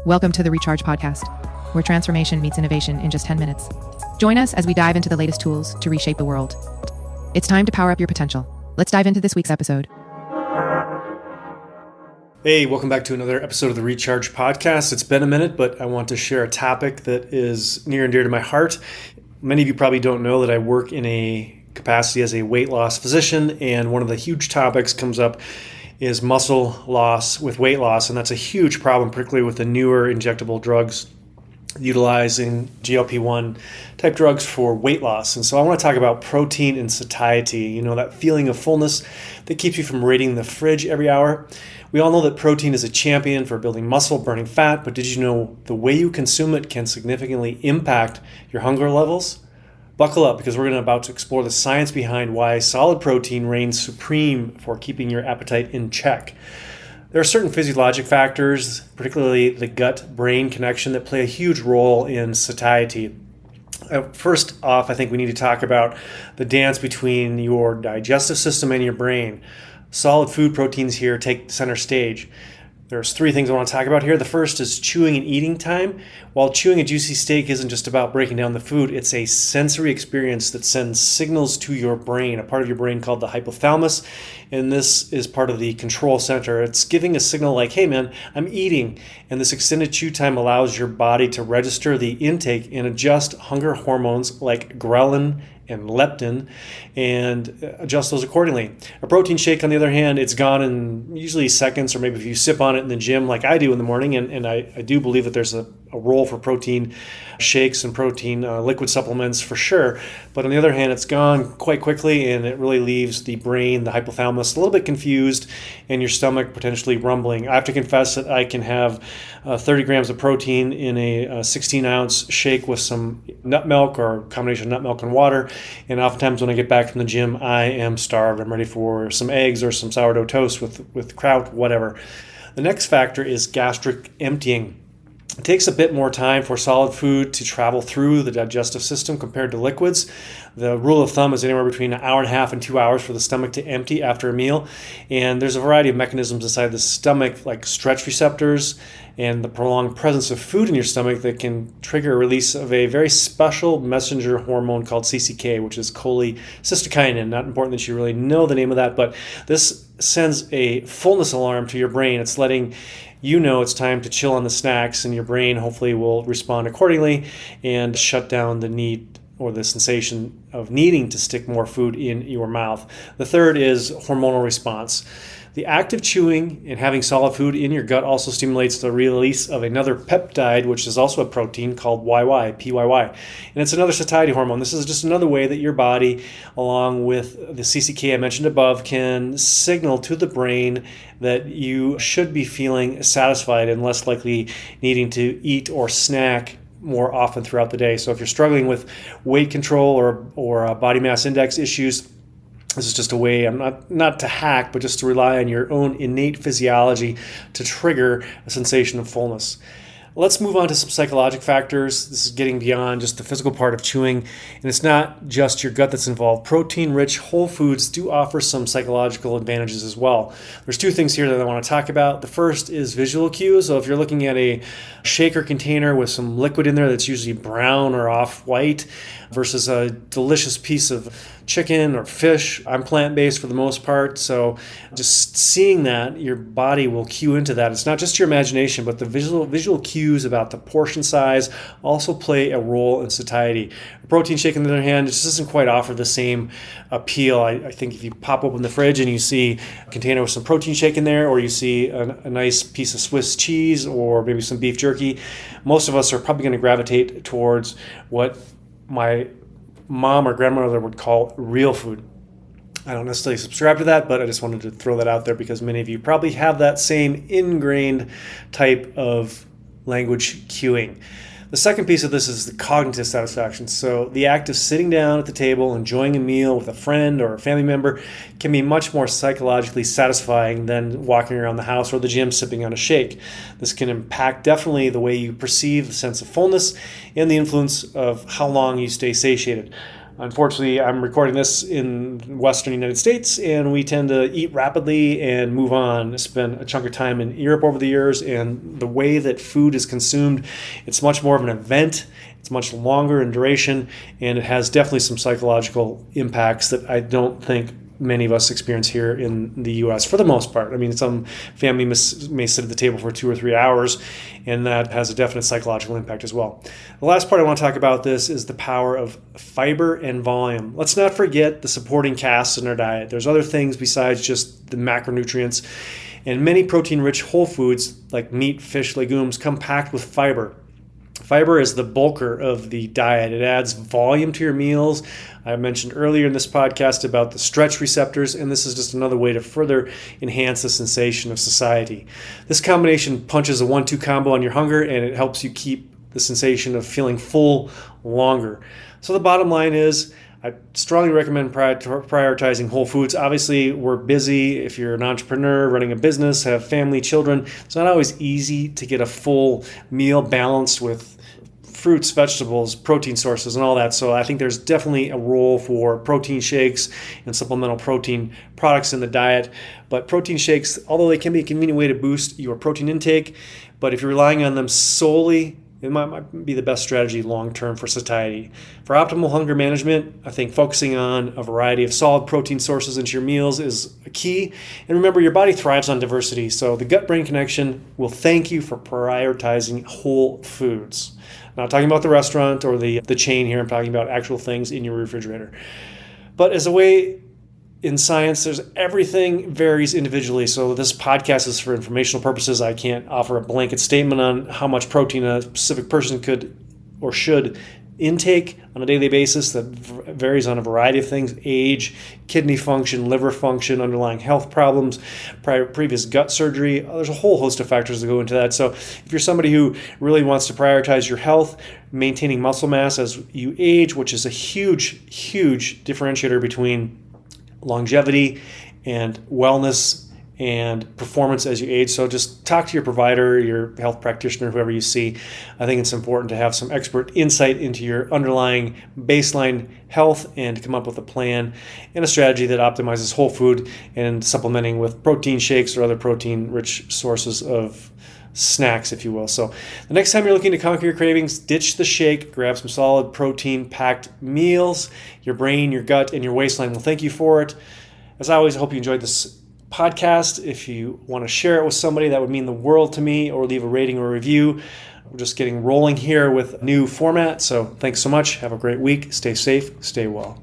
Welcome to the Recharge Podcast, where transformation meets innovation in just 10 minutes. Join us as we dive into the latest tools to reshape the world. It's time to power up your potential. Let's dive into this week's episode. Hey, welcome back to another episode of the Recharge Podcast. It's been a minute, but I want to share a topic that is near and dear to my heart. Many of you probably don't know that I work in a capacity as a weight loss physician, and one of the huge topics comes up is muscle loss with weight loss, and that's a huge problem, particularly with the newer injectable drugs utilizing GLP-1 type drugs for weight loss. And so I want to talk about protein and satiety, that feeling of fullness that keeps you from raiding the fridge every hour. We all know that protein is a champion for building muscle, burning fat, but did you know the way you consume it can significantly impact your hunger levels? Buckle up, because we're about to explore the science behind why solid protein reigns supreme for keeping your appetite in check. There are certain physiologic factors, particularly the gut-brain connection, that play a huge role in satiety. First off, I think we need to talk about the dance between your digestive system and your brain. Solid food proteins here take center stage. There's three things I want to talk about here. The first is chewing and eating time. While chewing a juicy steak isn't just about breaking down the food, it's a sensory experience that sends signals to your brain, a part of your brain called the hypothalamus, and this is part of the control center. It's giving a signal like, hey man, I'm eating, and this extended chew time allows your body to register the intake and adjust hunger hormones like ghrelin and leptin and adjust those accordingly. A protein shake, on the other hand, it's gone in usually seconds, or maybe if you sip on it in the gym like I do in the morning, and I do believe that there's a role for protein shakes and protein liquid supplements for sure. But on the other hand, it's gone quite quickly, and it really leaves the brain, the hypothalamus, a little bit confused, and your stomach potentially rumbling. I have to confess that I can have 30 grams of protein in a 16-ounce shake with some nut milk or a combination of nut milk and water. And oftentimes when I get back from the gym, I am starved. I'm ready for some eggs or some sourdough toast with kraut, whatever. The next factor is gastric emptying. It takes a bit more time for solid food to travel through the digestive system compared to liquids. The rule of thumb is anywhere between an hour and a half and 2 hours for the stomach to empty after a meal. And there's a variety of mechanisms inside the stomach, like stretch receptors and the prolonged presence of food in your stomach, that can trigger a release of a very special messenger hormone called CCK, which is cholecystokinin. Not important that you really know the name of that, but this sends a fullness alarm to your brain. It's letting you know it's time to chill on the snacks, and your brain hopefully will respond accordingly and shut down the need or the sensation of needing to stick more food in your mouth. The third is hormonal response. The act of chewing and having solid food in your gut also stimulates the release of another peptide, which is also a protein called PYY. And it's another satiety hormone. This is just another way that your body, along with the CCK I mentioned above, can signal to the brain that you should be feeling satisfied and less likely needing to eat or snack more often throughout the day. So if you're struggling with weight control or body mass index issues, this is just a way, not to hack, but just to rely on your own innate physiology to trigger a sensation of fullness. Let's move on to some psychological factors. This is getting beyond just the physical part of chewing, and it's not just your gut that's involved. Protein-rich whole foods do offer some psychological advantages as well. There's two things here that I want to talk about. The first is visual cues. So if you're looking at a shaker container with some liquid in there that's usually brown or off-white versus a delicious piece of chicken or fish. I'm plant-based for the most part, so just seeing that, your body will cue into that. It's not just your imagination, but the visual cues about the portion size also play a role in satiety. A protein shake, on the other hand, just doesn't quite offer the same appeal. I think if you pop open the fridge and you see a container with some protein shake in there, or you see a nice piece of Swiss cheese or maybe some beef jerky, most of us are probably going to gravitate towards what my mom or grandmother would call real food. I don't necessarily subscribe to that, but I just wanted to throw that out there because many of you probably have that same ingrained type of language cueing. The second piece of this is the cognitive satisfaction. So the act of sitting down at the table, enjoying a meal with a friend or a family member can be much more psychologically satisfying than walking around the house or the gym sipping on a shake. This can impact definitely the way you perceive the sense of fullness and the influence of how long you stay satiated. Unfortunately, I'm recording this in Western United States, and we tend to eat rapidly and move on. I spent a chunk of time in Europe over the years, and the way that food is consumed, it's much more of an event. It's much longer in duration, and it has definitely some psychological impacts that I don't think many of us experience here in the U.S. for the most part. I mean, some family may sit at the table for 2 or 3 hours, and that has a definite psychological impact as well. The last part I want to talk about this is the power of fiber and volume. Let's not forget the supporting casts in our diet. There's other things besides just the macronutrients, and many protein-rich whole foods like meat, fish, legumes come packed with fiber. Fiber is the bulker of the diet. It adds volume to your meals. I mentioned earlier in this podcast about the stretch receptors, and this is just another way to further enhance the sensation of satiety. This combination punches a 1-2 combo on your hunger, and it helps you keep the sensation of feeling full longer. So the bottom line is, I strongly recommend prioritizing whole foods. Obviously, we're busy. If you're an entrepreneur running a business, have family, children, it's not always easy to get a full meal balanced with fruits, vegetables, protein sources, and all that. So I think there's definitely a role for protein shakes and supplemental protein products in the diet. But protein shakes, although they can be a convenient way to boost your protein intake, but if you're relying on them solely, it might be the best strategy long-term for satiety. For optimal hunger management, I think focusing on a variety of solid protein sources into your meals is a key. And remember, your body thrives on diversity, so the gut-brain connection will thank you for prioritizing whole foods. I'm not talking about the restaurant or the chain here. I'm talking about actual things in your refrigerator. But as a way in science, everything varies individually. So this podcast is for informational purposes. I can't offer a blanket statement on how much protein a specific person could or should intake on a daily basis. That varies on a variety of things: age, kidney function, liver function, underlying health problems, previous gut surgery. There's a whole host of factors that go into that. So if you're somebody who really wants to prioritize your health, maintaining muscle mass as you age, which is a huge, huge differentiator between longevity and wellness and performance as you age. So just talk to your provider, your health practitioner, whoever you see. I think it's important to have some expert insight into your underlying baseline health and to come up with a plan and a strategy that optimizes whole food and supplementing with protein shakes or other protein-rich sources of snacks, if you will. So the next time you're looking to conquer your cravings, ditch the shake, grab some solid protein-packed meals. Your brain, your gut, and your waistline will thank you for it. As always, I hope you enjoyed this podcast. If you want to share it with somebody, that would mean the world to me, or leave a rating or a review. We're just getting rolling here with a new format. So thanks so much. Have a great week. Stay safe. Stay well.